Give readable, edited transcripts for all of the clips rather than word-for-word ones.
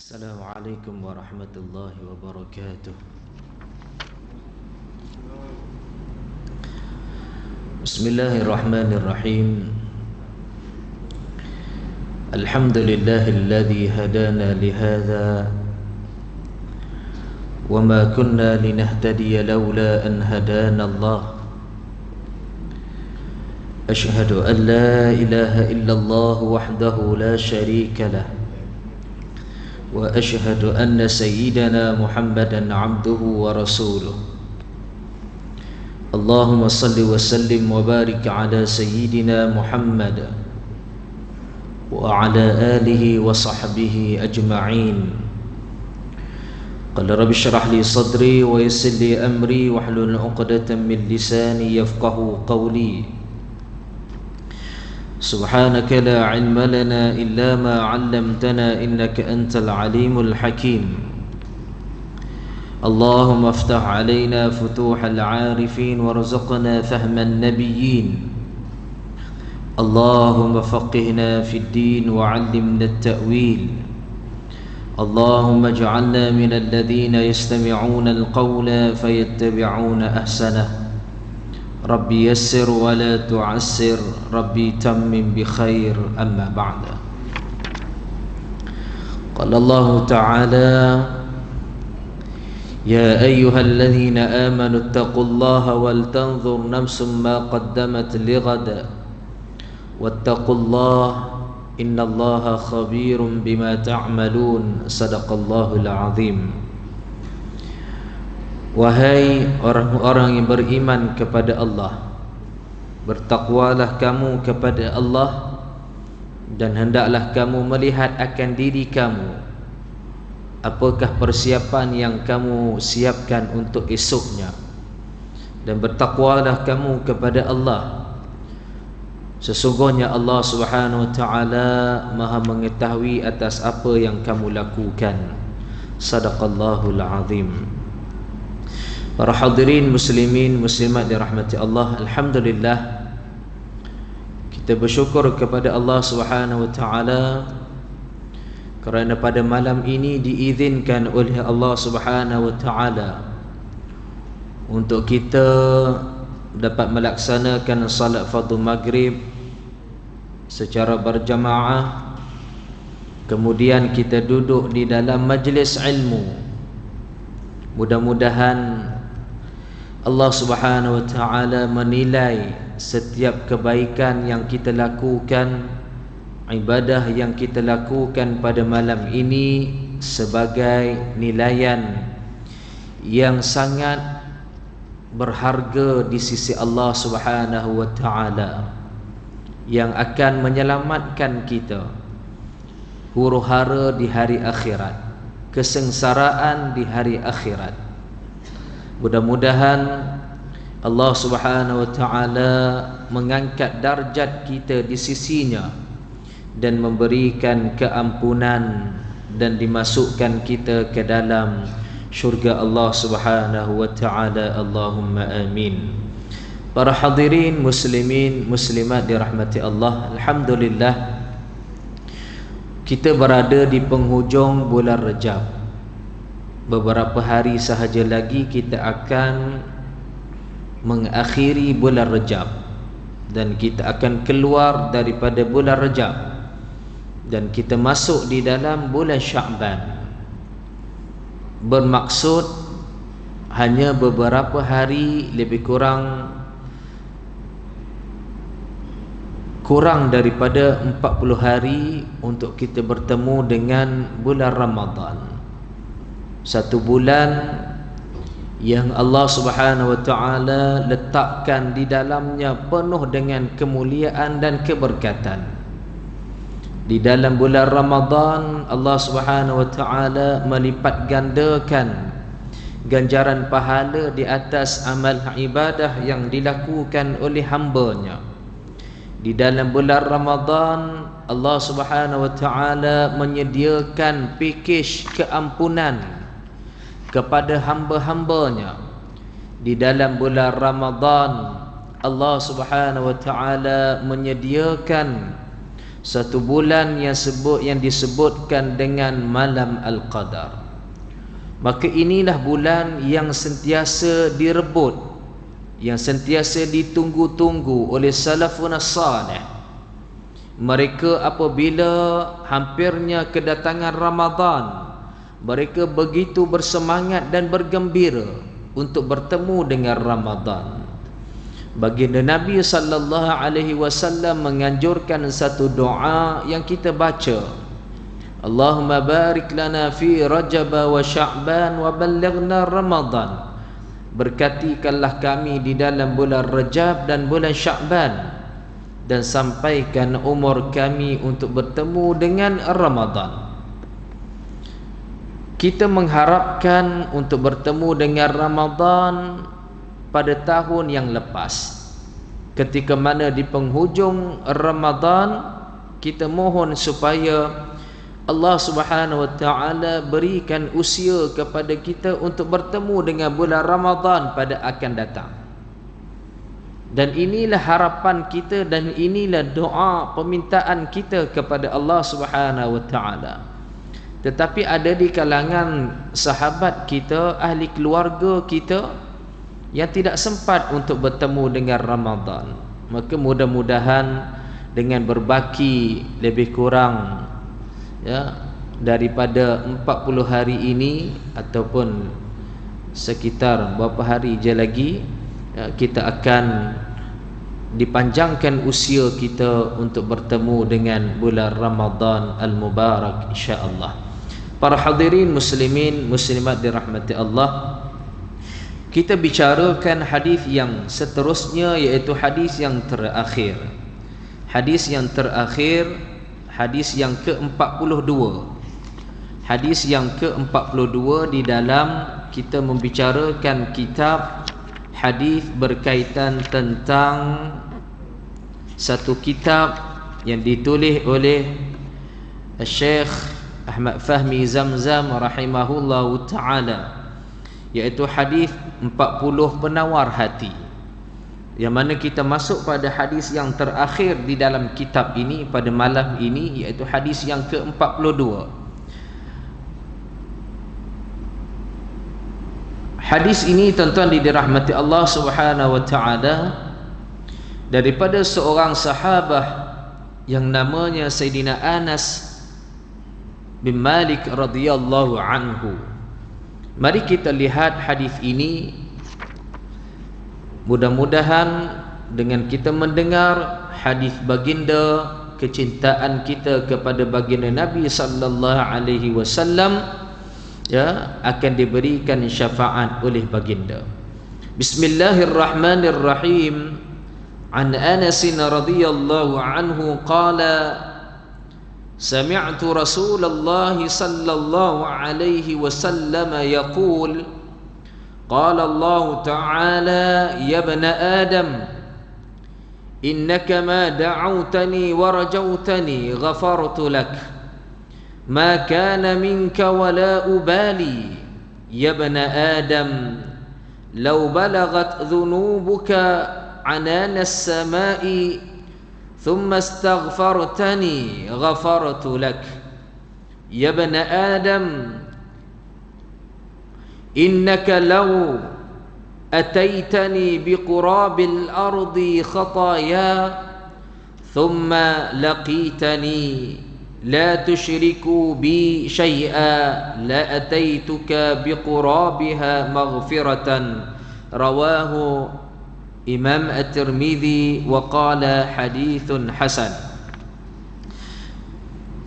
Assalamualaikum warahmatullahi wabarakatuh. Bismillahirrahmanirrahim. Alhamdulillahilladzi hadana lihadza wa ma kunna linahtadiya laula an hadana Allah. Ashhadu an la ilaha illallah wahdahu la syarika lah. وأشهد أن سيدنا محمدا عبده ورسوله. اللهم صل وسلم وبارك على سيدنا محمد وعلى آله وصحبه أجمعين. قال رب اشرح لي صدري ويسر لي أمري واحلل عقدة من لساني يفقه قولي. سبحانك لا علم لنا إلا ما علمتنا إنك أنت العليم الحكيم. اللهم افتح علينا فتوح العارفين وارزقنا فهم النبيين. اللهم فقهنا في الدين وعلمنا التأويل. اللهم اجعلنا من الذين يستمعون القول فيتبعون أحسنه. ربي يسر ولا تعسر ربي تمم بخير أما بعد. قال الله تعالى يا أيها الذين آمنوا اتقوا الله ولتنظر نفس ما قدمت لغد واتقوا الله إن الله خبير بما تعملون. صدق الله العظيم. Wahai orang-orang yang beriman kepada Allah, bertakwalah kamu kepada Allah, dan hendaklah kamu melihat akan diri kamu apakah persiapan yang kamu siapkan untuk esoknya, dan bertakwalah kamu kepada Allah. Sesungguhnya Allah Subhanahu wa taala Maha mengetahui atas apa yang kamu lakukan. Sadaqallahul azim. Para hadirin muslimin muslimat dirahmati Allah, alhamdulillah kita bersyukur kepada Allah Subhanahu wa taala kerana pada malam ini diizinkan oleh Allah Subhanahu wa taala untuk kita dapat melaksanakan salat fardu maghrib secara berjamaah. Kemudian kita duduk di dalam majlis ilmu. Mudah-mudahan Allah Subhanahu wa taala menilai setiap kebaikan yang kita lakukan, ibadah yang kita lakukan pada malam ini sebagai nilaian yang sangat berharga di sisi Allah Subhanahu wa taala, yang akan menyelamatkan kita huru-hara di hari akhirat, kesengsaraan di hari akhirat. Mudah-mudahan Allah Subhanahu wa taala mengangkat darjat kita di sisinya dan memberikan keampunan dan dimasukkan kita ke dalam syurga Allah Subhanahu wa taala. Allahumma amin. Para hadirin muslimin muslimat dirahmati Allah, alhamdulillah kita berada di penghujung bulan Rajab. Beberapa hari sahaja lagi kita akan mengakhiri bulan Rajab, dan kita akan keluar daripada bulan Rajab dan kita masuk di dalam bulan Sya'ban. Bermaksud hanya beberapa hari, lebih kurang daripada 40 hari untuk kita bertemu dengan bulan Ramadan. Satu bulan yang Allah Subhanahu wa taala letakkan di dalamnya penuh dengan kemuliaan dan keberkatan. Di dalam bulan Ramadan Allah Subhanahu wa taala melipat gandakan ganjaran pahala di atas amal ibadah yang dilakukan oleh hamba-Nya. Di dalam bulan Ramadan Allah Subhanahu wa taala menyediakan pakej keampunan kepada hamba-hamba-Nya. Di dalam bulan Ramadan Allah Subhanahu wa taala menyediakan satu bulan yang disebutkan dengan malam Al-Qadar. Maka inilah bulan yang sentiasa direbut, yang sentiasa ditunggu-tunggu oleh salafun salih. Mereka apabila hampirnya kedatangan Ramadan, mereka begitu bersemangat dan bergembira untuk bertemu dengan Ramadan. Baginda Nabi sallallahu alaihi wasallam menganjurkan satu doa yang kita baca, Allahumma barik lana fi Rajab wa Sya'ban wa ballighna Ramadan. Berkatikanlah kami di dalam bulan Rajab dan bulan Sya'ban, dan sampaikan umur kami untuk bertemu dengan Ramadan. Kita mengharapkan untuk bertemu dengan Ramadan pada tahun yang lepas. Ketika mana di penghujung Ramadan, kita mohon supaya Allah Subhanahu wa taala berikan usia kepada kita untuk bertemu dengan bulan Ramadan pada akan datang. Dan inilah harapan kita dan inilah doa permintaan kita kepada Allah Subhanahu wa taala. Tetapi ada di kalangan sahabat kita, ahli keluarga kita yang tidak sempat untuk bertemu dengan Ramadan. Maka mudah-mudahan dengan berbaki lebih kurang daripada 40 hari ini ataupun sekitar beberapa hari je lagi, kita akan dipanjangkan usia kita untuk bertemu dengan bulan Ramadan Al-Mubarak insya-Allah. Para hadirin muslimin muslimat dirahmati Allah, kita bicarakan hadis yang seterusnya, iaitu hadis yang terakhir. Hadis yang terakhir, hadis yang ke-42. Hadis yang ke-42 di dalam kita membicarakan kitab hadis berkaitan tentang satu kitab yang ditulis oleh Syekh Ahmad Fahmi Zamzam rahimahullahu taala, iaitu hadis 40 penawar hati. Yang mana kita masuk pada hadis yang terakhir di dalam kitab ini pada malam ini, iaitu hadis yang ke-42. Hadis ini tuan-tuan dirahmati Allah Subhanahu wa taala, daripada seorang sahabah yang namanya Sayyidina Anas bin Malik radhiyallahu anhu. Mari kita lihat hadis ini. Mudah-mudahan dengan kita mendengar hadis baginda, kecintaan kita kepada baginda Nabi sallallahu alaihi wasallam akan diberikan syafaat oleh baginda. Bismillahirrahmanirrahim. An Anas radhiyallahu anhu qala sami'tu Rasulullah sallallahu alaihi wasallam yaqul قال الله تعالى يا ابن آدم إنك ما دعوتني ورجوتني غفرت لك ما كان منك ولا أبالي يا ابن آدم لو بلغت ذنوبك عنان السماء ثم استغفرتني غفرت لك يا ابن آدم إنك لو أتيتني بقراب الأرض خطايا ثم لقيتني لا تشرك بي شيئا لأتيتك بقرابها مغفرة. رواه إمام الترمذي وقال حديث حسن.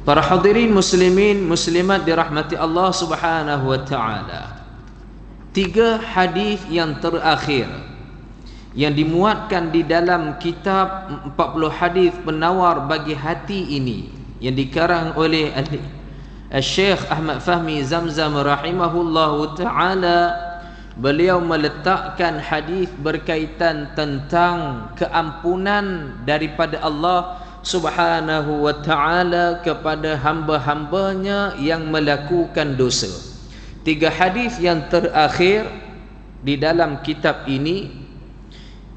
Para hadirin muslimin muslimat dirahmati Allah Subhanahu wa taala, 3 hadis yang terakhir yang dimuatkan di dalam kitab 40 hadis penawar bagi hati ini yang dikarang oleh Syekh Ahmad Fahmi Zamzam rahimahullahu taala. Beliau meletakkan hadis berkaitan tentang keampunan daripada Allah Subhanahu wa taala kepada hamba-hambanya yang melakukan dosa. 3 hadis yang terakhir di dalam kitab ini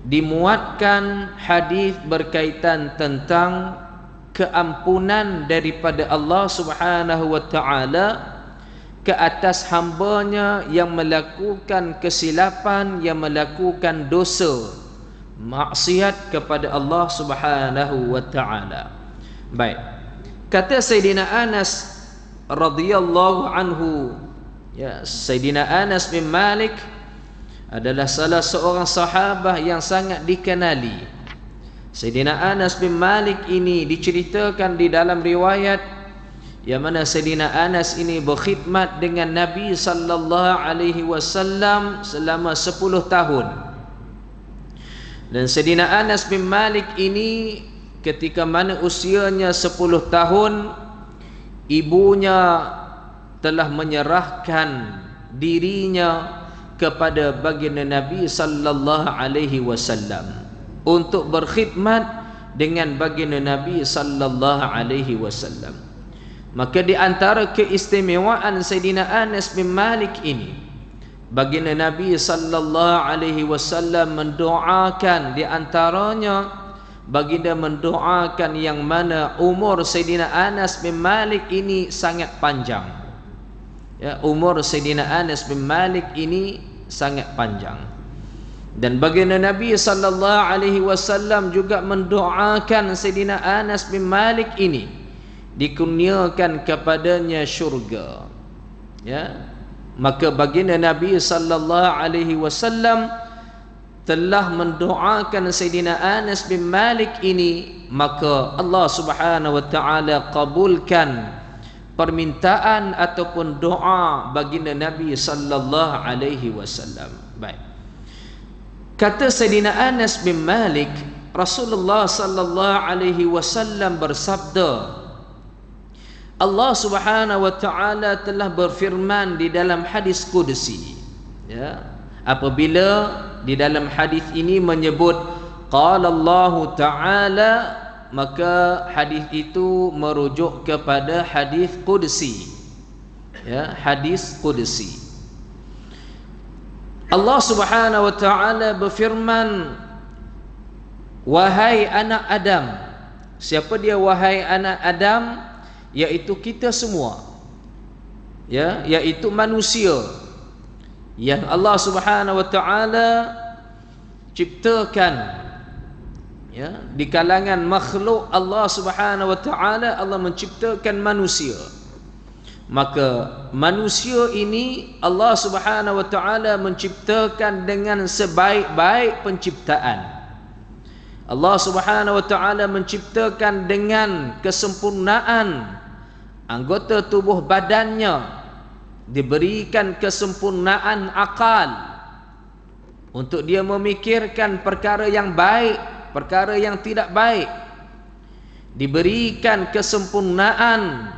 dimuatkan hadis berkaitan tentang keampunan daripada Allah Subhanahu wa taala ke atas hambanya yang melakukan kesilapan, yang melakukan dosa maksiat kepada Allah Subhanahu wa taala. Baik. Kata Sayyidina Anas radhiyallahu anhu, ya, Sayyidina Anas bin Malik adalah salah seorang sahabat yang sangat dikenali. Sayyidina Anas bin Malik ini diceritakan di dalam riwayat yang mana Sayyidina Anas ini berkhidmat dengan Nabi sallallahu alaihi wasallam selama 10 tahun. Dan Sayyidina Anas bin Malik ini ketika mana usianya 10 tahun, ibunya telah menyerahkan dirinya kepada baginda Nabi sallallahu alaihi wasallam untuk berkhidmat dengan baginda Nabi sallallahu alaihi wasallam. Maka di antara keistimewaan Sayyidina Anas bin Malik ini, baginda Nabi sallallahu alaihi wasallam mendoakan, di antaranya baginda mendoakan yang mana umur Sayyidina Anas bin Malik ini sangat panjang. Ya, umur Sayyidina Anas bin Malik ini sangat panjang. Dan baginda Nabi sallallahu alaihi wasallam juga mendoakan Sayyidina Anas bin Malik ini dikurniakan kepadanya syurga. Ya, maka baginda Nabi sallallahu alaihi wasallam telah mendoakan Sayyidina Anas bin Malik ini, maka Allah Subhanahu wa taala kabulkan permintaan ataupun doa baginda Nabi sallallahu alaihi wasallam. Baik. Kata Sayyidina Anas bin Malik, Rasulullah sallallahu alaihi wasallam bersabda, Allah Subhanahu wa taala telah berfirman di dalam hadis qudsi, ya, apabila di dalam hadis ini menyebut qala Allah taala, maka hadis itu merujuk kepada hadis qudsi, ya, hadis qudsi. Allah Subhanahu wa taala berfirman, wahai anak Adam. Siapa dia wahai anak Adam? Yaitu kita semua, ya, yaitu manusia yang Allah Subhanahu wa taala ciptakan, ya, di kalangan makhluk Allah Subhanahu wa taala Allah menciptakan manusia. Maka manusia ini Allah Subhanahu wa taala menciptakan dengan sebaik-baik penciptaan. Allah Subhanahu wa taala menciptakan dengan kesempurnaan. Anggota tubuh badannya diberikan kesempurnaan akal untuk dia memikirkan perkara yang baik, perkara yang tidak baik. Diberikan kesempurnaan,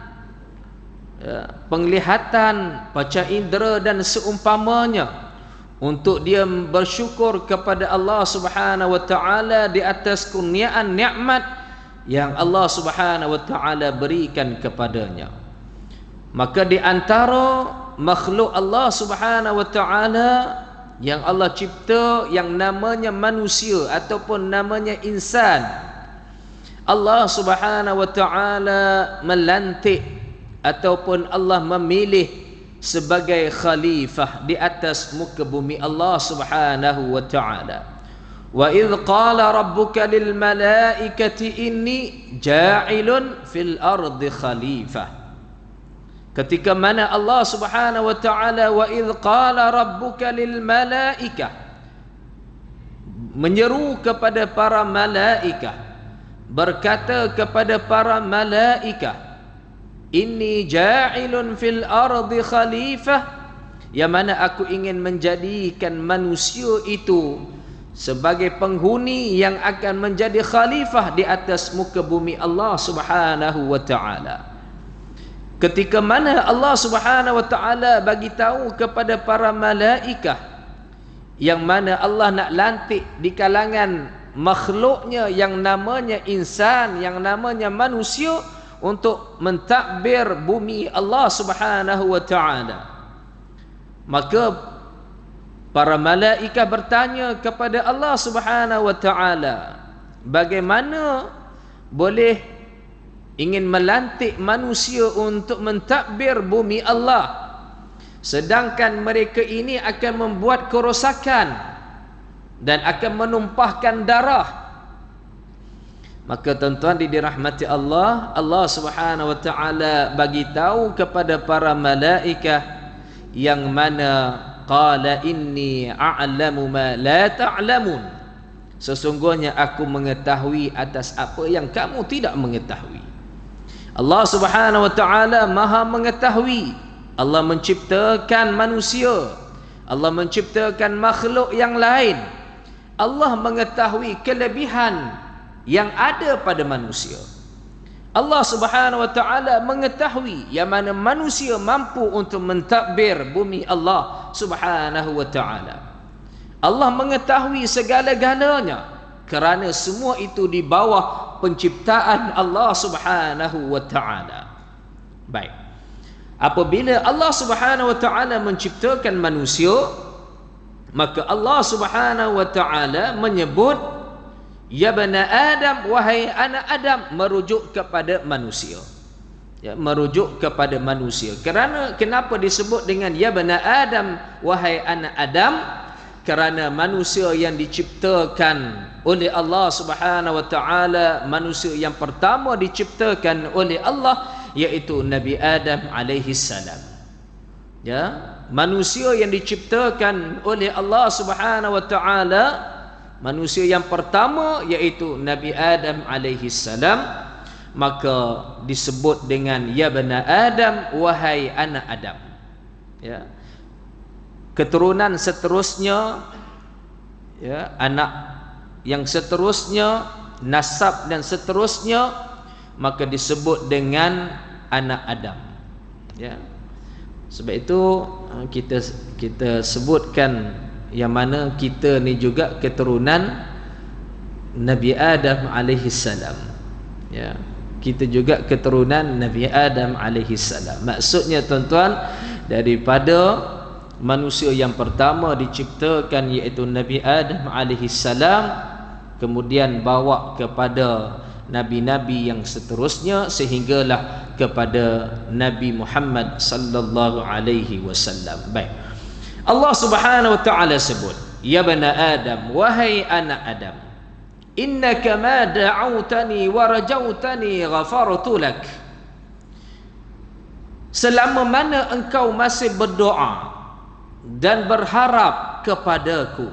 ya, penglihatan, panca indera dan seumpamanya untuk dia bersyukur kepada Allah Subhanahu wa taala di atas kurniaan nikmat yang Allah Subhanahu wa taala berikan kepadanya. Maka di antara makhluk Allah Subhanahu wa taala yang Allah cipta yang namanya manusia ataupun namanya insan, Allah Subhanahu wa taala melantik ataupun Allah memilih sebagai khalifah di atas muka bumi Allah Subhanahu wa taala. Wa idh qala rabbuka lil malaikati inni ja'ilun fil ardi khalifah. Ketika mana Allah Subhanahu wa taala wa idh qala rabbuka lil malaikah menyeru kepada para malaikat, berkata kepada para malaikat, inni ja'ilun fil ardi khalifah, yang mana aku ingin menjadikan manusia itu sebagai penghuni yang akan menjadi khalifah di atas muka bumi Allah Subhanahu wa taala. Ketika mana Allah Subhanahu wa taala bagi tahu kepada para malaikat yang mana Allah nak lantik di kalangan makhluknya yang namanya insan, yang namanya manusia, untuk mentadbir bumi Allah Subhanahu wa taala. Maka para malaikat bertanya kepada Allah Subhanahu wa taala, bagaimana boleh ingin melantik manusia untuk mentadbir bumi Allah, sedangkan mereka ini akan membuat kerosakan dan akan menumpahkan darah. Maka tuan-tuan dirahmati Allah, Allah Subhanahu wa taala bagi tahu kepada para malaikat yang mana qala inni a'lamu ma la ta'lamun, sesungguhnya aku mengetahui atas apa yang kamu tidak mengetahui. Allah Subhanahu wa taala Maha mengetahui. Allah menciptakan manusia, Allah menciptakan makhluk yang lain. Allah mengetahui kelebihan yang ada pada manusia. Allah Subhanahu wa taala mengetahui yang mana manusia mampu untuk mentadbir bumi Allah Subhanahu wa taala. Allah mengetahui segala-galanya kerana semua itu di bawah penciptaan Allah Subhanahu wa taala. Baik. Apabila Allah Subhanahu wa taala menciptakan manusia, maka Allah Subhanahu wa taala menyebut ya bani Adam, wahai anak Adam, merujuk kepada manusia. Ya, merujuk kepada manusia. Kerana kenapa disebut dengan ya bani Adam, wahai anak Adam? Kerana manusia yang diciptakan oleh Allah Subhanahu wa taala, manusia yang pertama diciptakan oleh Allah, iaitu Nabi Adam alaihi salam. Ya, manusia yang diciptakan oleh Allah Subhanahu wa taala, manusia yang pertama iaitu Nabi Adam alaihi salam, maka disebut dengan ya bani Adam, wahai anak Adam. Ya. Keturunan seterusnya, ya, anak yang seterusnya, nasab dan seterusnya, maka disebut dengan anak Adam. Ya. Sebab itu kita sebutkan yang mana kita ni juga keturunan Nabi Adam alaihi salam. Ya. Kita juga keturunan Nabi Adam alaihi salam. Maksudnya tuan-tuan, daripada manusia yang pertama diciptakan iaitu Nabi Adam alaihi salam, kemudian bawa kepada nabi-nabi yang seterusnya sehinggalah kepada Nabi Muhammad sallallahu alaihi wasallam. Baik. Allah Subhanahu wa taala sebut, ya bani Adam, wahai anak Adam, innaka ma da'awtani wa rajautani ghafartu lak. Selama mana engkau masih berdoa dan berharap kepadaku,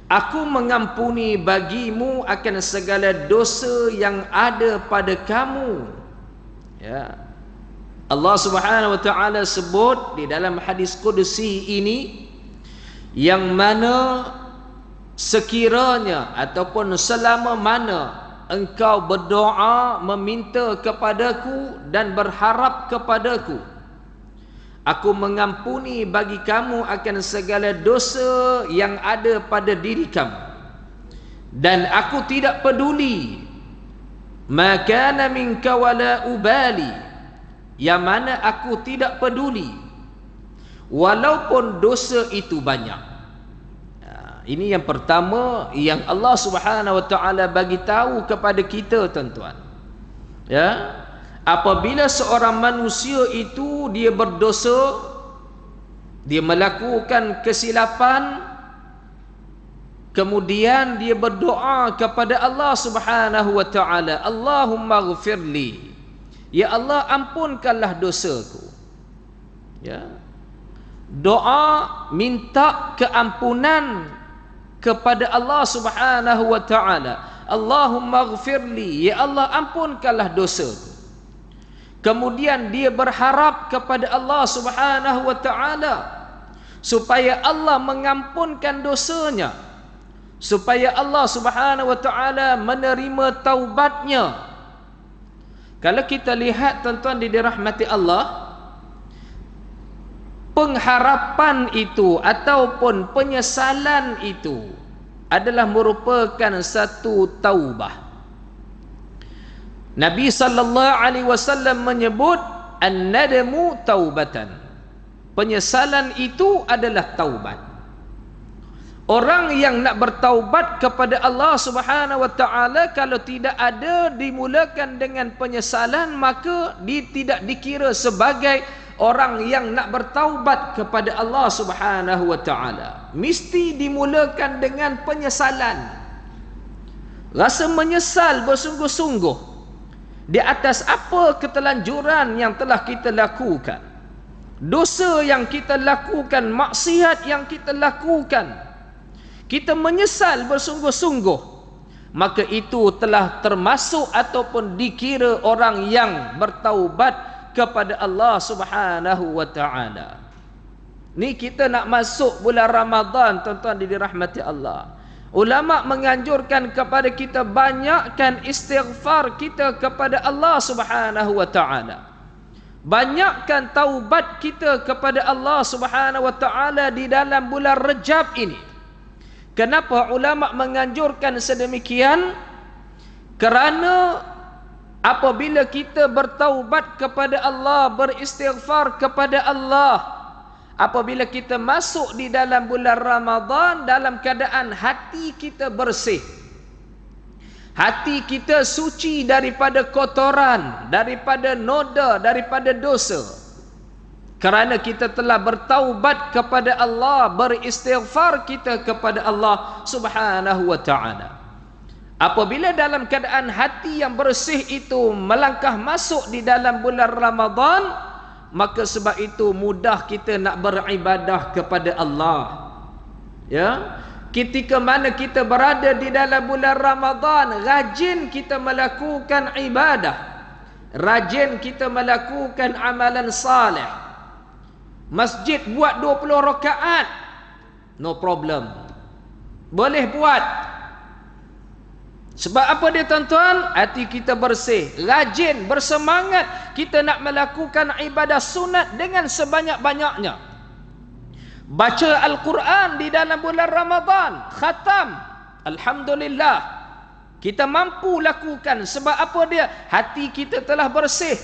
aku mengampuni bagimu akan segala dosa yang ada pada kamu. Ya. Allah Subhanahu wa taala sebut di dalam hadis qudsi ini, yang mana sekiranya ataupun selama mana engkau berdoa meminta kepadaku dan berharap kepadaku, aku mengampuni bagi kamu akan segala dosa yang ada pada diri kamu, dan aku tidak peduli maka kana minka wala ubali, yang mana aku tidak peduli walaupun dosa itu banyak. Ini yang pertama yang Allah Subhanahu wa taala bagi tahu kepada kita, tuan-tuan. Ya, apabila seorang manusia itu dia berdosa, dia melakukan kesilapan, kemudian dia berdoa kepada Allah Subhanahu wa taala, Allahumma ghfirli, ya Allah ampunkanlah dosaku. Ya. Doa minta keampunan kepada Allah Subhanahu wa taala, Allahumma ghfirli, ya Allah ampunkanlah dosaku. Kemudian dia berharap kepada Allah Subhanahu wa taala supaya Allah mengampunkan dosanya, supaya Allah Subhanahu wa taala menerima taubatnya. Kalau kita lihat tuan-tuan dirahmati Allah, pengharapan itu ataupun penyesalan itu adalah merupakan satu taubah. Nabi sallallahu alaihi wasallam menyebut an-nadamu taubatan. Penyesalan itu adalah taubat. Orang yang nak bertaubat kepada Allah Subhanahu wa taala, kalau tidak ada dimulakan dengan penyesalan, maka dia tidak dikira sebagai orang yang nak bertaubat kepada Allah Subhanahu wa taala. Mesti dimulakan dengan penyesalan. Rasa menyesal bersungguh-sungguh di atas apa ketelanjuran yang telah kita lakukan, dosa yang kita lakukan, maksiat yang kita lakukan. Kita menyesal bersungguh-sungguh, maka itu telah termasuk ataupun dikira orang yang bertaubat kepada Allah Subhanahu wa taala. Ni kita nak masuk bulan Ramadan, tuan-tuan dirahmati Allah. Ulama menganjurkan kepada kita banyakkan istighfar kita kepada Allah Subhanahu wa taala. Banyakkan taubat kita kepada Allah Subhanahu wa taala di dalam bulan Rejab ini. Kenapa ulama menganjurkan sedemikian? Kerana apabila kita bertaubat kepada Allah, beristighfar kepada Allah, apabila kita masuk di dalam bulan Ramadan dalam keadaan hati kita bersih, hati kita suci daripada kotoran, daripada noda, daripada dosa, kerana kita telah bertaubat kepada Allah, beristighfar kita kepada Allah Subhanahu wa taala. Apabila dalam keadaan hati yang bersih itu melangkah masuk di dalam bulan Ramadan, maka sebab itu mudah kita nak beribadah kepada Allah. Ya, ketika mana kita berada di dalam bulan Ramadan, rajin kita melakukan ibadah, rajin kita melakukan amalan saleh. Masjid buat 20 rakaat, no problem, boleh buat. Sebab apa dia tuan-tuan? Hati kita bersih, rajin, bersemangat kita nak melakukan ibadah sunat dengan sebanyak-banyaknya. Baca Al-Quran di dalam bulan Ramadan, khatam, alhamdulillah, kita mampu lakukan. Sebab apa dia? Hati kita telah bersih,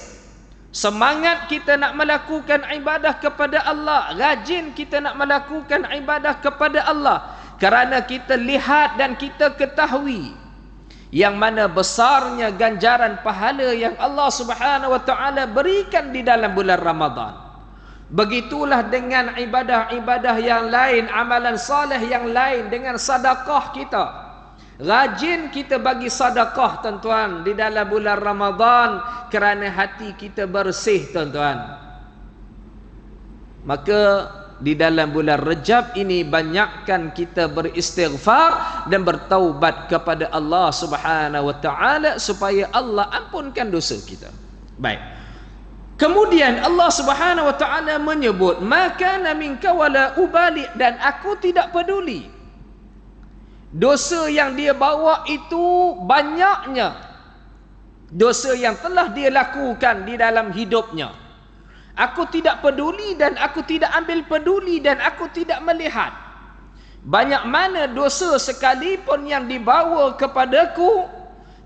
semangat kita nak melakukan ibadah kepada Allah, rajin kita nak melakukan ibadah kepada Allah, kerana kita lihat dan kita ketahui yang mana besarnya ganjaran pahala yang Allah Subhanahu wa taala berikan di dalam bulan Ramadan. Begitulah dengan ibadah-ibadah yang lain, amalan saleh yang lain, dengan sedekah kita. Rajin kita bagi sedekah tuan-tuan di dalam bulan Ramadan, kerana hati kita bersih tuan-tuan. Maka di dalam bulan Rejab ini banyakkan kita beristighfar dan bertaubat kepada Allah Subhanahu wa taala supaya Allah ampunkan dosa kita. Baik. Kemudian Allah Subhanahu wa taala menyebut, "Maka minka wala ubali," dan aku tidak peduli. Dosa yang dia bawa itu banyaknya, dosa yang telah dia lakukan di dalam hidupnya. Aku tidak peduli dan aku tidak ambil peduli dan aku tidak melihat. Banyak mana dosa sekalipun yang dibawa kepadaku,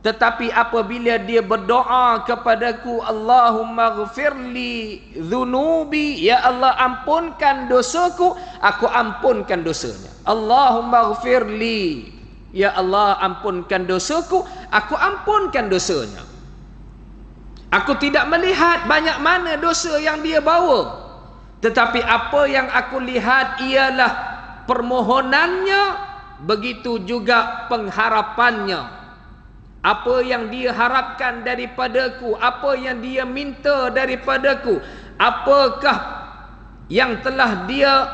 tetapi apabila dia berdoa kepadaku, Allahumma ghfirli dhunubi, ya Allah ampunkan dosaku, aku ampunkan dosanya. Allahumma ghfirli, ya Allah ampunkan dosaku, aku ampunkan dosanya. Aku tidak melihat banyak mana dosa yang dia bawa, tetapi apa yang aku lihat ialah permohonannya, begitu juga pengharapannya. Apa yang dia harapkan daripadaku, apa yang dia minta daripadaku, apakah yang telah dia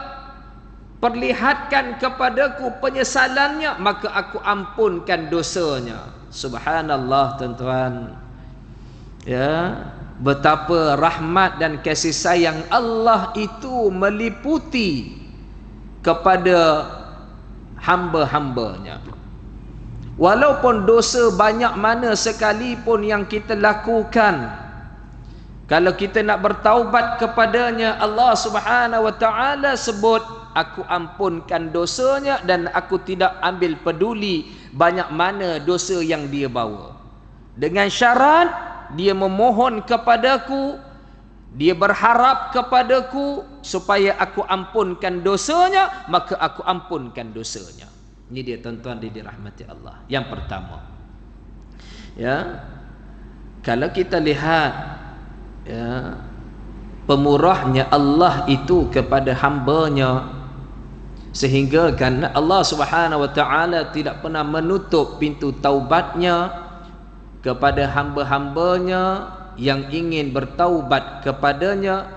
perlihatkan kepadaku penyesalannya, maka aku ampunkan dosanya. Subhanallah tuan-tuan. Ya, betapa rahmat dan kasih sayang Allah itu meliputi kepada hamba-hambanya. Walaupun dosa banyak mana sekalipun yang kita lakukan, kalau kita nak bertaubat kepadanya, Allah Subhanahu wa taala sebut, aku ampunkan dosanya dan aku tidak ambil peduli banyak mana dosa yang dia bawa. Dengan syarat dia memohon kepadaku, dia berharap kepadaku supaya aku ampunkan dosanya, maka aku ampunkan dosanya. Ini dia tuan-tuan dirahmati Allah. Yang pertama, ya, kalau kita lihat, ya, pemurahnya Allah itu kepada hambanya, sehingga kan Allah Subhanahu wa taala tidak pernah menutup pintu taubatnya kepada hamba-hambanya yang ingin bertaubat kepadanya,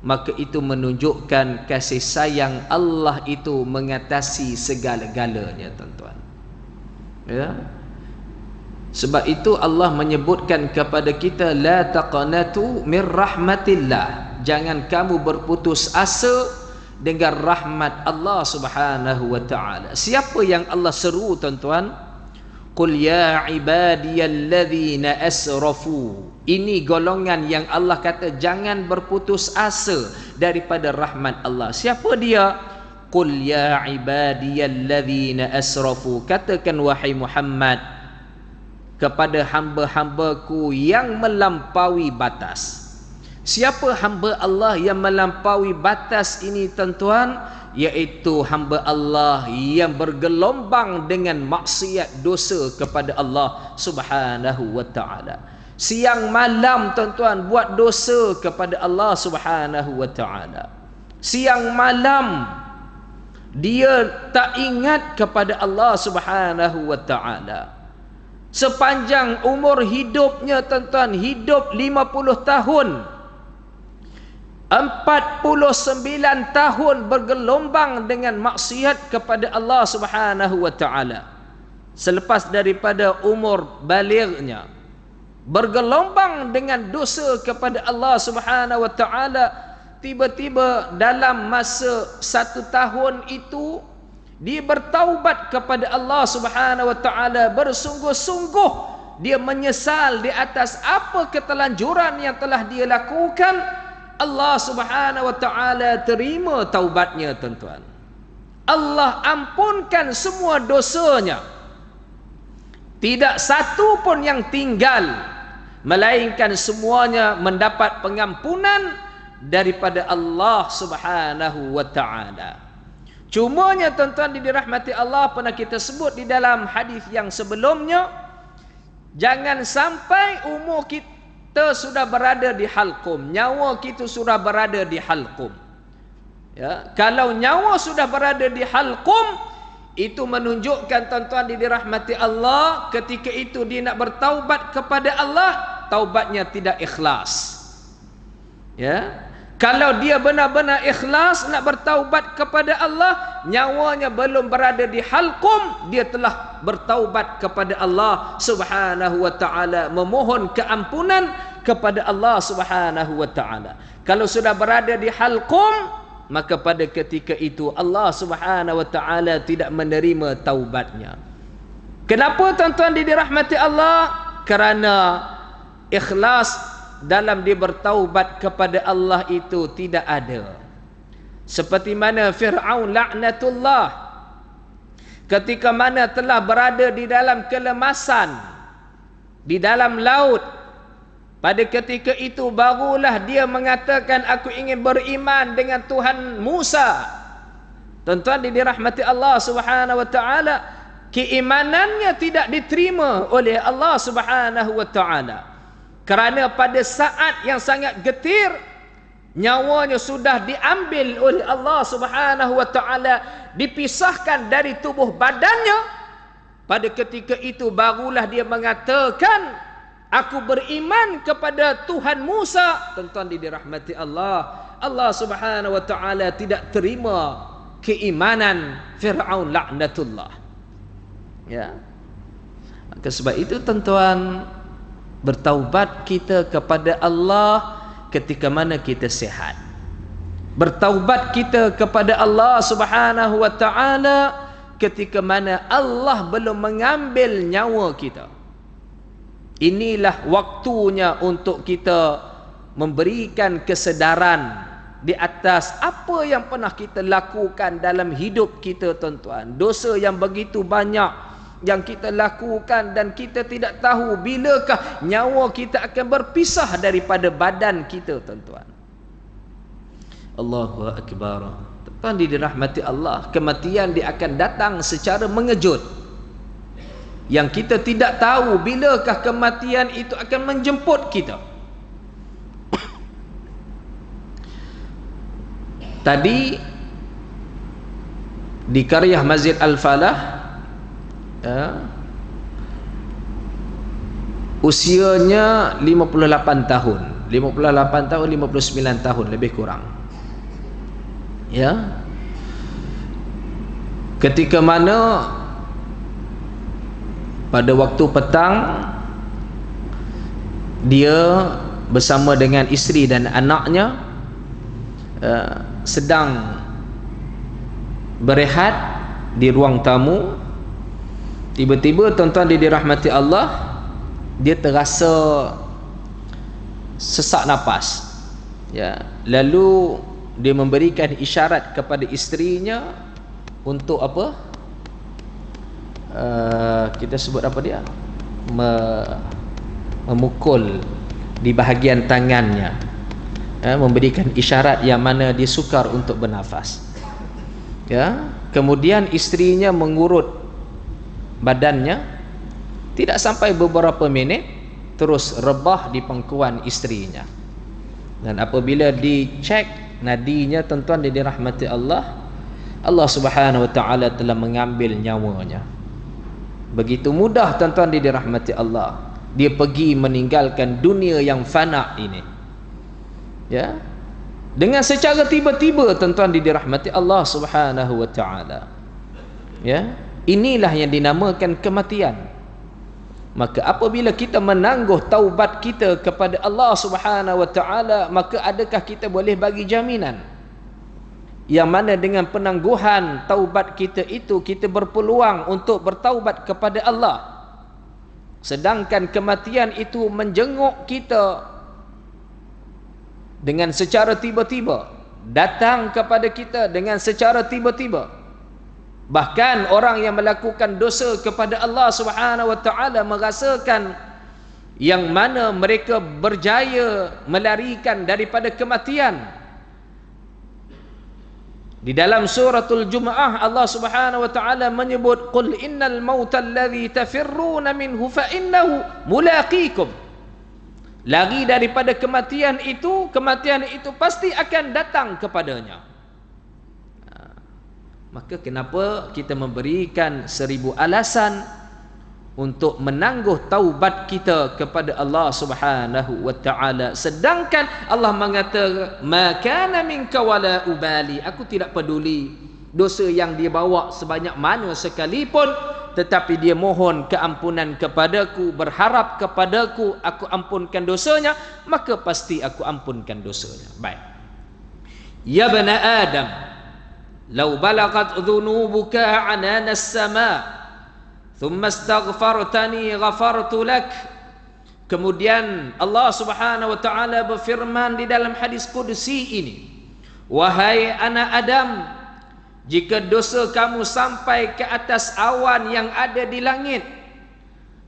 maka itu menunjukkan kasih sayang Allah itu mengatasi segala-galanya, tuan-tuan. Ya. Sebab itu Allah menyebutkan kepada kita, la taqnatu min rahmatillah, jangan kamu berputus asa dengan rahmat Allah Subhanahu wa taala. Siapa yang Allah seru, tuan-tuan? Qul ya ibadiyalladzina asrafu. Ini golongan yang Allah kata jangan berputus asa daripada rahmat Allah. Siapa dia? Qul ya ibadiyalladzina asrafu. Katakan wahai Muhammad kepada hamba-hambaku yang melampaui batas. Siapa hamba Allah yang melampaui batas ini, tuan-tuan? Iaitu hamba Allah yang bergelombang dengan maksiat dosa kepada Allah Subhanahu wa taala. Siang malam, tuan-tuan, buat dosa kepada Allah Subhanahu wa taala. Siang malam dia tak ingat kepada Allah Subhanahu wa taala. Sepanjang umur hidupnya, tuan-tuan, hidup 50 tahun, 49 tahun bergelombang dengan maksiat kepada Allah Subhanahu wa taala. Selepas daripada umur balighnya, bergelombang dengan dosa kepada Allah Subhanahu wa taala. Tiba-tiba dalam masa 1 tahun itu dia bertaubat kepada Allah Subhanahu wa taala, bersungguh-sungguh dia menyesal di atas apa ketelanjuran yang telah dia lakukan. Allah Subhanahu wa taala terima taubatnya, tuan-tuan. Allah ampunkan semua dosanya. Tidak satu pun yang tinggal, melainkan semuanya mendapat pengampunan daripada Allah Subhanahu wa taala. Cumanya, tuan-tuan dirahmati Allah, pernah kita sebut di dalam hadis yang sebelumnya, jangan sampai umur kita sudah berada di halqum, nyawa kita sudah berada di halqum. Ya, kalau nyawa sudah berada di halqum, itu menunjukkan, tuan-tuan dirahmati Allah, ketika itu dia nak bertaubat kepada Allah, taubatnya tidak ikhlas. Ya, kalau dia benar-benar ikhlas nak bertaubat kepada Allah, nyawanya belum berada di halqum, dia telah bertaubat kepada Allah Subhanahu wa taala, memohon keampunan kepada Allah Subhanahu wa taala. Kalau sudah berada di halqum, maka pada ketika itu Allah Subhanahu wa taala tidak menerima taubatnya. Kenapa, tuan-tuan dirahmati Allah? Kerana ikhlas dalam dia bertaubat kepada Allah itu tidak ada. Seperti mana Fir'aun laknatullah, ketika mana telah berada di dalam kelemasan di dalam laut, pada ketika itu barulah dia mengatakan, aku ingin beriman dengan Tuhan Musa. Tuan-tuan dirahmati Allah Subhanahu wa taala, keimanannya tidak diterima oleh Allah Subhanahu wa taala. Kerana pada saat yang sangat getir, nyawanya sudah diambil oleh Allah Subhanahu wa taala, dipisahkan dari tubuh badannya. Pada ketika itu barulah dia mengatakan, aku beriman kepada Tuhan Musa. Tuan-tuan dirahmati Allah, Allah Subhanahu wa taala tidak terima keimanan Fir'aun laknatullah. Ya. Maka sebab itu, tuan-tuan, bertaubat kita kepada Allah ketika mana kita sihat. Bertaubat kita kepada Allah Subhanahu wa taala ketika mana Allah belum mengambil nyawa kita. Inilah waktunya untuk kita memberikan kesedaran di atas apa yang pernah kita lakukan dalam hidup kita, tuan-tuan. Dosa yang begitu banyak yang kita lakukan dan kita tidak tahu bilakah nyawa kita akan berpisah daripada badan kita, tuan-tuan. Allahu Akbar. Tuan dirahmati Allah, kematian dia akan datang secara mengejut, yang kita tidak tahu bilakah kematian itu akan menjemput kita. Tadi di Qaryah Masjid Al-Falah, usianya 58 tahun, 59 tahun lebih kurang. Ya, ketika mana pada waktu petang dia bersama dengan isteri dan anaknya sedang berehat di ruang tamu. Tiba-tiba, tuan-tuan dirahmati Allah, dia terasa sesak nafas. Ya, lalu dia memberikan isyarat kepada isterinya untuk apa? Kita sebut apa dia? Memukul di bahagian tangannya, memberikan isyarat yang mana dia sukar untuk bernafas. Ya, kemudian isterinya mengurut badannya, tidak sampai beberapa minit terus rebah di pangkuan isterinya. Dan apabila dicek nadinya, tuan-tuan dirahmati Allah, Allah Subhanahu wa taala telah mengambil nyawanya. Begitu mudah, tuan-tuan dirahmati Allah, dia pergi meninggalkan dunia yang fana ini. Ya, dengan secara tiba-tiba, tuan-tuan dirahmati Allah Subhanahu wa taala. Ya, inilah yang dinamakan kematian. Maka apabila kita menangguh taubat kita kepada Allah Subhanahu wa taala, maka adakah kita boleh bagi jaminan yang mana dengan penangguhan taubat kita itu kita berpeluang untuk bertaubat kepada Allah, sedangkan kematian itu menjenguk kita dengan secara tiba-tiba, datang kepada kita dengan secara tiba-tiba. Bahkan orang yang melakukan dosa kepada Allah Subhanahu wa taala merasakan yang mana mereka berjaya melarikan daripada kematian. Di dalam suratul Jumu'ah, Allah Subhanahu wa taala menyebut, qul innal mauta alladhi tafirruna minhu fa innahu mulaqikum. Lari daripada kematian itu pasti akan datang kepadanya. Maka kenapa kita memberikan 1000 alasan untuk menangguh taubat kita kepada Allah Subhanahu wa taala, sedangkan Allah mengatakan ma kana minka wala ubali, aku tidak peduli dosa yang dia bawa sebanyak mana sekalipun, tetapi dia mohon keampunan kepadaku, berharap kepadaku aku ampunkan dosanya, maka pasti aku ampunkan dosanya. Baik. Ya bani Adam, law balagat dhunubuka anana as-sama thumma astaghfartani ghafartu lak. Kemudian Allah Subhanahu wa taala berfirman di dalam hadis qudsi ini, wahai anak Adam, jika dosa kamu sampai ke atas awan yang ada di langit,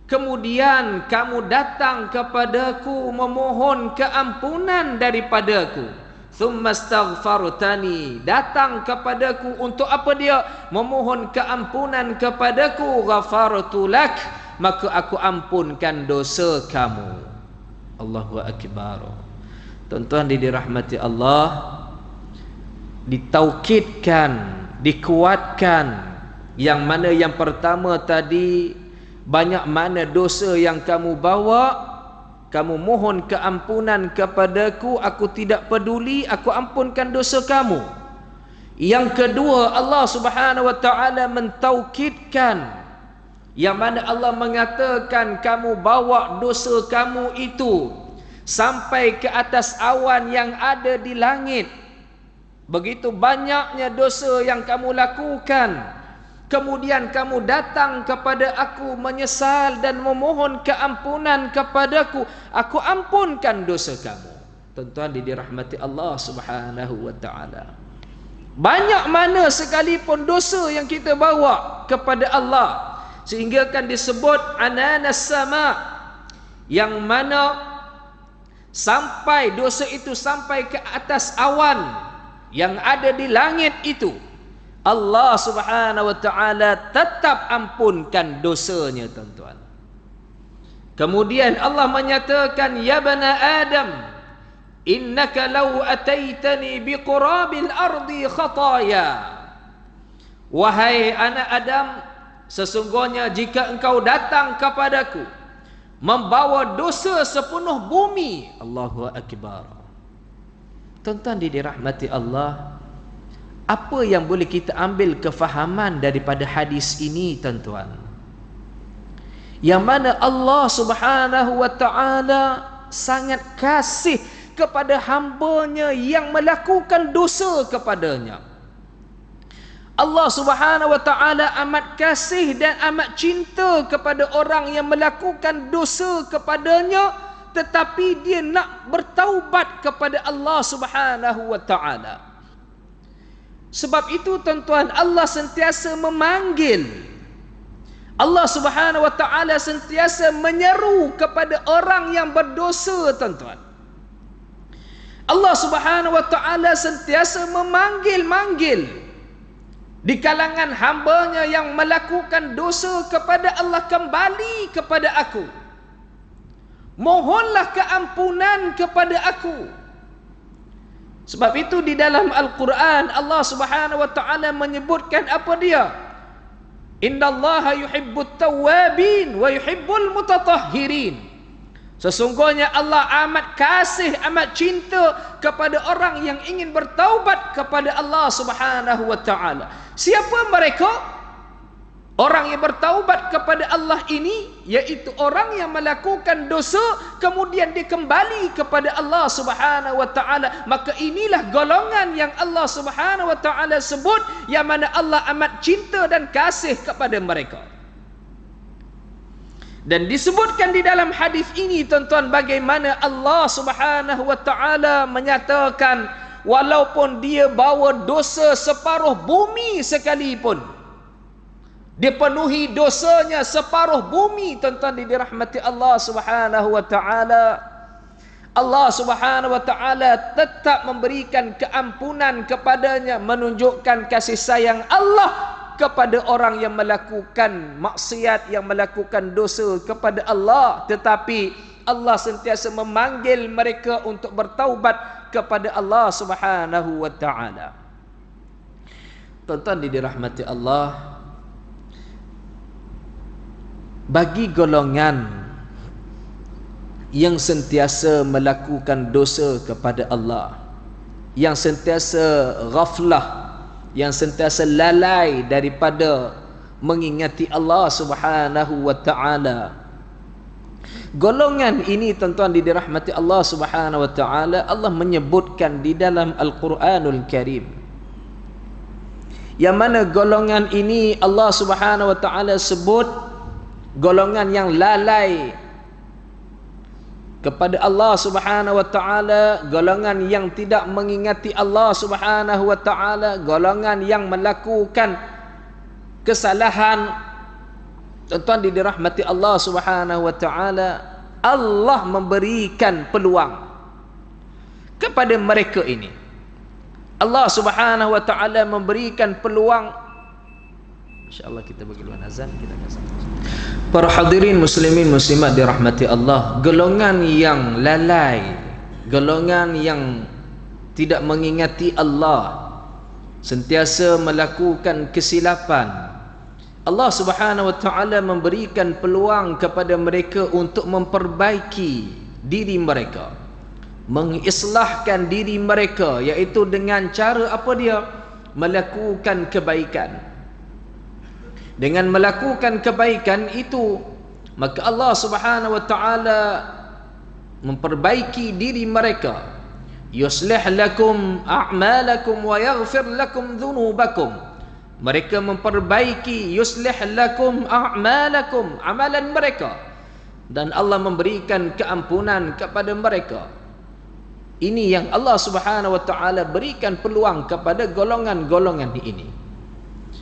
kemudian kamu datang kepadaku memohon keampunan daripadaku, thumma astaghfartani, datang kepadaku untuk apa dia? Memohon keampunan kepadaku, ghafartu lak, maka aku ampunkan dosa kamu. Allahu akbar. Tuan-tuan dirahmati Allah, ditaukidkan, dikuatkan yang mana yang pertama tadi, banyak mana dosa yang kamu bawa, kamu mohon keampunan kepadaku, aku tidak peduli, aku ampunkan dosa kamu. Yang kedua, Allah Subhanahu wa taala mentaukidkan yang mana Allah mengatakan kamu bawa dosa kamu itu sampai ke atas awan yang ada di langit. Begitu banyaknya dosa yang kamu lakukan, kemudian kamu datang kepada aku menyesal dan memohon keampunan kepadaku, aku ampunkan dosa kamu. Tuan-tuan dirahmati Allah Subhanahu wa taala, banyak mana sekalipun dosa yang kita bawa kepada Allah, sehingga kan disebut ananas sama, yang mana sampai dosa itu sampai ke atas awan yang ada di langit itu, Allah Subhanahu wa taala tetap ampunkan dosanya, tuan-tuan. Kemudian Allah menyatakan, ya bani Adam, innaka law ataitani biqurabil ardi khataya. Wahai anak Adam, sesungguhnya jika engkau datang kepadaku membawa dosa sepenuh bumi, Allahu akbar. Tuan-tuan dirahmati Allah, apa yang boleh kita ambil kefahaman daripada hadis ini, tuan-tuan? Yang mana Allah Subhanahu wa taala sangat kasih kepada hamba-Nya yang melakukan dosa kepadanya. Allah Subhanahu wa taala amat kasih dan amat cinta kepada orang yang melakukan dosa kepadanya, tetapi dia nak bertaubat kepada Allah Subhanahu wa taala. Sebab itu, tuan-tuan, Allah sentiasa memanggil, Allah Subhanahu wa taala sentiasa menyeru kepada orang yang berdosa, tuan-tuan. Allah Subhanahu wa taala sentiasa memanggil di kalangan hamba-Nya yang melakukan dosa kepada Allah, kembali kepada aku, mohonlah keampunan kepada aku. Sebab itu di dalam Al-Quran Allah Subhanahu wa taala menyebutkan apa dia? Innallaha yuhibbut tawwabin wa yuhibbul mutatahhirin. Sesungguhnya Allah amat kasih, amat cinta kepada orang yang ingin bertaubat kepada Allah Subhanahu wa taala. Siapa mereka? Orang yang bertaubat kepada Allah ini, yaitu orang yang melakukan dosa kemudian dia kembali kepada Allah Subhanahu wa taala. Maka inilah golongan yang Allah Subhanahu wa taala sebut, yang mana Allah amat cinta dan kasih kepada mereka. Dan disebutkan di dalam hadis ini, tuan-tuan, bagaimana Allah Subhanahu wa taala menyatakan, walaupun dia bawa dosa separuh bumi sekalipun, dia penuhi dosanya separuh bumi, tuan-tuan dirahmati Allah Subhanahu wa taala, Allah Subhanahu wa taala tetap memberikan keampunan kepadanya, menunjukkan kasih sayang Allah kepada orang yang melakukan maksiat, yang melakukan dosa kepada Allah. Tetapi Allah sentiasa memanggil mereka untuk bertaubat kepada Allah Subhanahu wa taala. Tuan-tuan dirahmati Allah, bagi golongan yang sentiasa melakukan dosa kepada Allah, yang sentiasa ghaflah, yang sentiasa lalai daripada mengingati Allah Subhanahu wa taala, golongan ini, tuan-tuan dirahmati Allah Subhanahu wa taala, Allah menyebutkan di dalam Al-Quranul Karim, yang mana golongan ini Allah Subhanahu wa taala sebut golongan yang lalai kepada Allah Subhanahu wa taala, golongan yang tidak mengingati Allah Subhanahu wa taala, golongan yang melakukan kesalahan. Tuan-tuan dirahmati Allah Subhanahu wa taala, Allah memberikan peluang kepada mereka ini. Allah Subhanahu wa taala memberikan peluang. Insyaallah kita bagi duluan azan, kita akan sambung. Para hadirin muslimin muslimat dirahmati Allah, golongan yang lalai, golongan yang tidak mengingati Allah, sentiasa melakukan kesilapan, Allah Subhanahu wa taala memberikan peluang kepada mereka untuk memperbaiki diri mereka, mengislahkan diri mereka, iaitu dengan cara apa dia? Melakukan kebaikan. Dengan melakukan kebaikan itu, maka Allah Subhanahu wa taala memperbaiki diri mereka. Yuslih lakum a'malakum wa yaghfir lakum dhunubakum. Mereka memperbaiki, yuslih lakum a'malakum, amalan mereka, dan Allah memberikan keampunan kepada mereka. Ini yang Allah Subhanahu wa taala berikan peluang kepada golongan-golongan ini.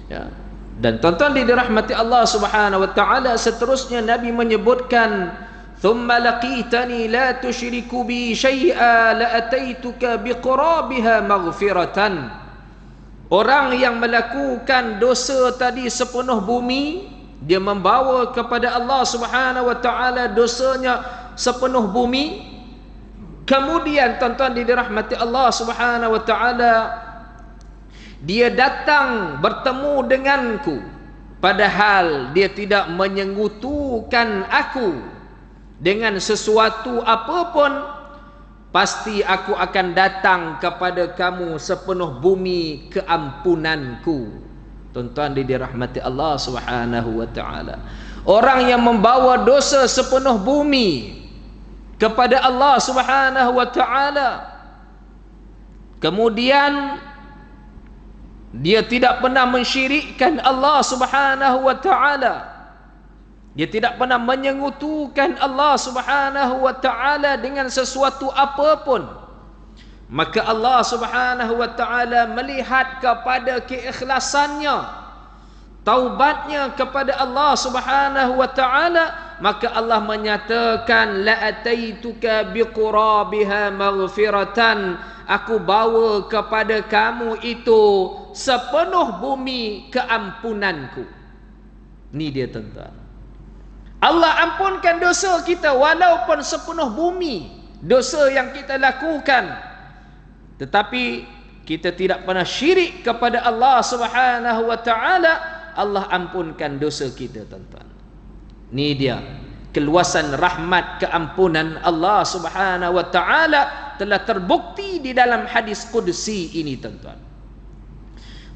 Ya. Dan tuan-tuan dirahmati Allah Subhanahu wa taala, seterusnya Nabi menyebutkan, "Thumma laqitani la tusyriku bi syai'a la ataituka biqurabiha maghfiratan." Orang yang melakukan dosa tadi sepenuh bumi, dia membawa kepada Allah Subhanahu wa taala dosanya sepenuh bumi. Kemudian tuan-tuan dirahmati Allah Subhanahu wa taala, dia datang bertemu denganku, padahal dia tidak menyekutukan aku dengan sesuatu apapun, pasti aku akan datang kepada kamu sepenuh bumi keampunanku. Tuan-tuan dirahmati Allah Subhanahu wa taala, orang yang membawa dosa sepenuh bumi kepada Allah Subhanahu wa taala, kemudian dia tidak pernah mensyirikkan Allah Subhanahu wa taala, dia tidak pernah menyekutukan Allah Subhanahu wa taala dengan sesuatu apapun, maka Allah Subhanahu wa taala melihat kepada keikhlasannya, taubatnya kepada Allah Subhanahu wa taala, maka Allah menyatakan, la ataituka biqurabiha maghfiratan, aku bawa kepada kamu itu sepenuh bumi keampunanku. Ni dia tuan-tuan, Allah ampunkan dosa kita walaupun sepenuh bumi dosa yang kita lakukan, tetapi kita tidak pernah syirik kepada Allah Subhanahu wa taala, Allah ampunkan dosa kita tuan-tuan. Ni dia keluasan rahmat keampunan Allah Subhanahu wa taala telah terbukti di dalam hadis qudsi ini tuan-tuan.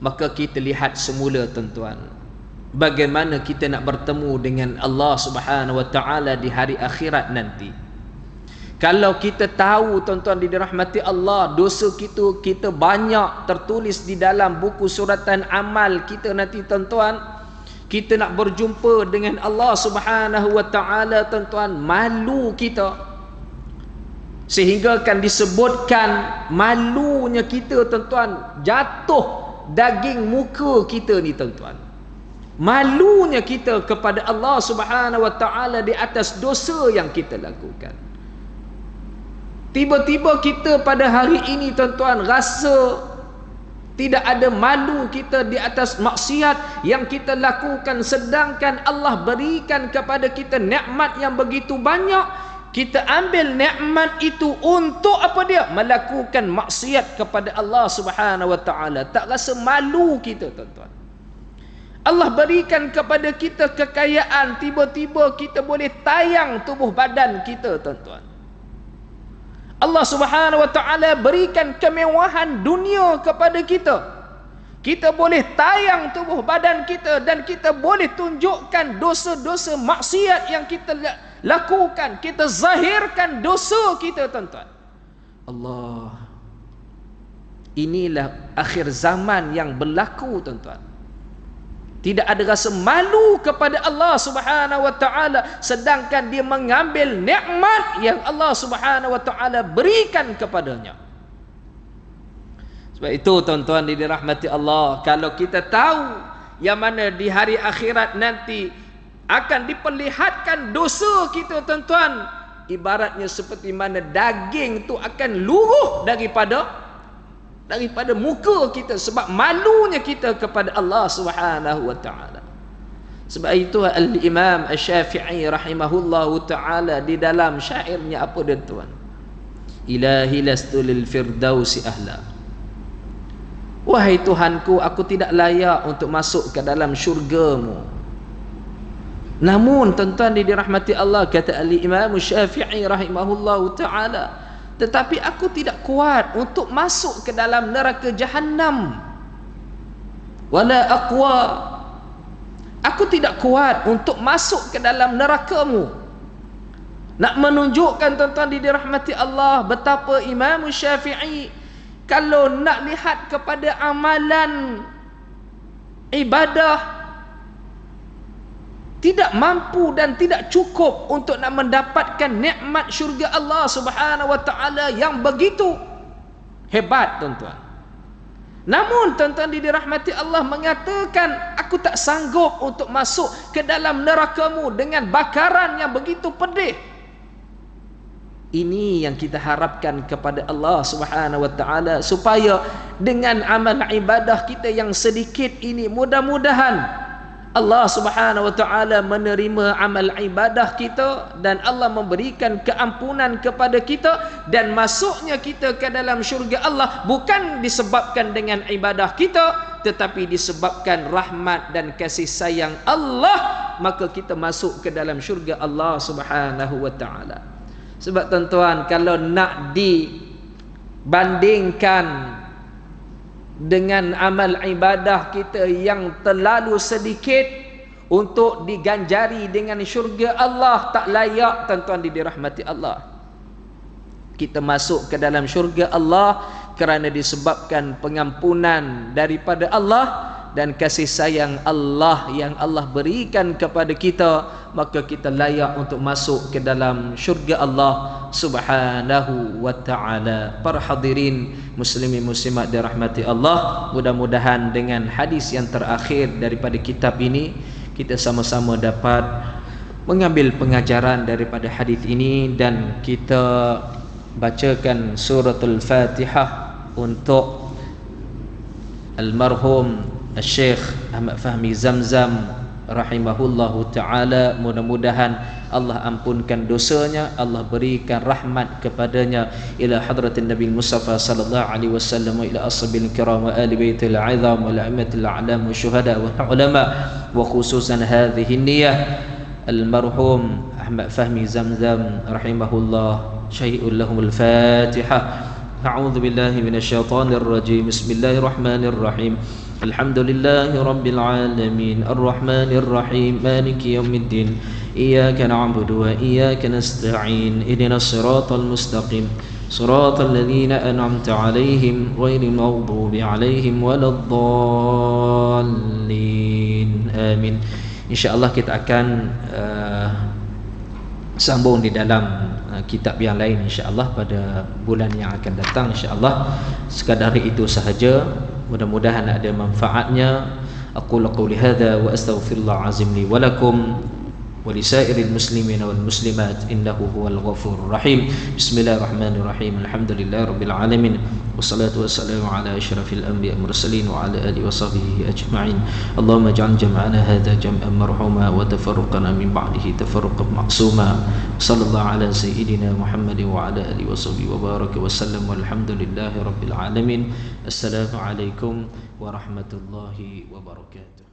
Maka kita lihat semula tuan-tuan, bagaimana kita nak bertemu dengan Allah Subhanahu wa taala di hari akhirat nanti. Kalau kita tahu tuan-tuan dirahmati Allah, dosa kita banyak tertulis di dalam buku suratan amal kita nanti tuan-tuan, kita nak berjumpa dengan Allah Subhanahu wa taala tuan-tuan, malu kita. Sehingga kan disebutkan malunya kita tuan-tuan, jatuh daging muka kita ni tuan-tuan. Malunya kita kepada Allah Subhanahu wa taala di atas dosa yang kita lakukan. Tiba-tiba kita pada hari ini tuan-tuan rasa tidak ada malu kita di atas maksiat yang kita lakukan, sedangkan Allah berikan kepada kita nikmat yang begitu banyak. Kita ambil nikmat itu untuk apa dia? Melakukan maksiat kepada Allah Subhanahu wa taala. Tak rasa malu kita tuan-tuan. Allah berikan kepada kita kekayaan, tiba-tiba kita boleh tayang tubuh badan kita tuan-tuan. Allah Subhanahu wa taala berikan kemewahan dunia kepada kita. Kita boleh tayang tubuh badan kita dan kita boleh tunjukkan dosa-dosa maksiat yang kita lakukan. Kita zahirkan dosa kita tuan-tuan. Allah, inilah akhir zaman yang berlaku tuan-tuan. Tidak ada rasa malu kepada Allah Subhanahu wa taala, sedangkan dia mengambil nikmat yang Allah Subhanahu wa taala berikan kepadanya. Sebab itu tuan-tuan dirahmati Allah, kalau kita tahu yang mana di hari akhirat nanti akan diperlihatkan dosa kita tuan-tuan, ibaratnya seperti mana daging tu akan luruh daripada muka kita sebab malunya kita kepada Allah Subhanahu wa taala. Sebab itu Al-Imam Asy-Syafi'i rahimahullahu taala di dalam syairnya apa dia tuan? Ilahi lastu lil firdausi ahla. Wahai Tuhanku, aku tidak layak untuk masuk ke dalam syurga-Mu. Namun tuan-tuan dirahmati Allah, kata Al-Imam Asy-Syafi'i rahimahullahu taala, tetapi aku tidak kuat untuk masuk ke dalam neraka Jahannam. Wala aqwa, aku tidak kuat untuk masuk ke dalam neraka-Mu. Nak menunjukkan tuan-tuan dirahmati Allah betapa Imam Syafi'i kalau nak lihat kepada amalan ibadah tidak mampu dan tidak cukup untuk nak mendapatkan nikmat syurga Allah Subhanahu wa taala yang begitu hebat tuan-tuan. Namun tuan-tuan dirahmati Allah mengatakan, aku tak sanggup untuk masuk ke dalam nerakamu dengan bakaran yang begitu pedih. Ini yang kita harapkan kepada Allah Subhanahu wa taala, supaya dengan amal ibadah kita yang sedikit ini, mudah-mudahan Allah Subhanahu wa taala menerima amal ibadah kita dan Allah memberikan keampunan kepada kita, dan masuknya kita ke dalam syurga Allah bukan disebabkan dengan ibadah kita, tetapi disebabkan rahmat dan kasih sayang Allah, maka kita masuk ke dalam syurga Allah Subhanahu wa taala. Sebab tuan-tuan, kalau nak dibandingkan dengan amal ibadah kita yang terlalu sedikit untuk diganjari dengan syurga Allah, tak layak tuan-tuan dirahmati Allah. Kita masuk ke dalam syurga Allah kerana disebabkan pengampunan daripada Allah dan kasih sayang Allah yang Allah berikan kepada kita, maka kita layak untuk masuk ke dalam syurga Allah Subhanahu wa ta'ala. Para hadirin muslimin muslimat dirahmati Allah, mudah-mudahan dengan hadis yang terakhir daripada kitab ini, kita sama-sama dapat mengambil pengajaran daripada hadis ini, dan kita bacakan suratul Fatihah untuk almarhum Syekh Ahmad Fahmi Zamzam rahimahullahu ta'ala. Mudah-mudahan Allah ampunkan dosanya, Allah berikan rahmat kepadanya, ila hadratin Nabi Mustafa sallallahu alaihi wasallam, wa ila ashabil kiram wa ali baitil azam wal a'immatil a'lam wa syuhada wa ulama, wa khususan hadhihi niyyah almarhum Ahmad Fahmi Zamzam rahimahullah. Syai'ul lahumul Fatihah. A'udzu billahi minasyaitonir rajim. Bismillahirrahmanirrahim. Alhamdulillahi rabbil alamin, arrahmanir rahim, maliki yaumiddin, iyyaka na'budu wa iyyaka nasta'in, ihdinas siratal mustaqim, siratal ladzina an'amta 'alaihim ghairil maghdubi 'alaihim waladdallin. Amin. Insyaallah kita akan sambung di dalam kitab yang lain insya-Allah pada bulan yang akan datang insya-Allah. Sekadar itu sahaja, mudah-mudahan ada manfaatnya. Aqulu qouli hadza wa astaghfirullah azim li wa lakum wa lisairil muslimin wal muslimat innahu huwal ghafurur rahim. Bismillahirrahmanirrahim. Alhamdulillahirabbil alamin. Wassalatu wassalamu ala asyrafil anbiya'i mursalin wa ala alihi washabbihi ajma'in. Allahumma ij'al jam'ana hadza jam'an marhuma wa tafarruqana min ba'dihi tafarruqan ma'suma. Sallallahu ala sayyidina Muhammadin wa ala alihi washabbihi wa baraka wa sallam. Walhamdulillahirabbil alamin. Assalamu alaikum warahmatullahi wabarakatuh.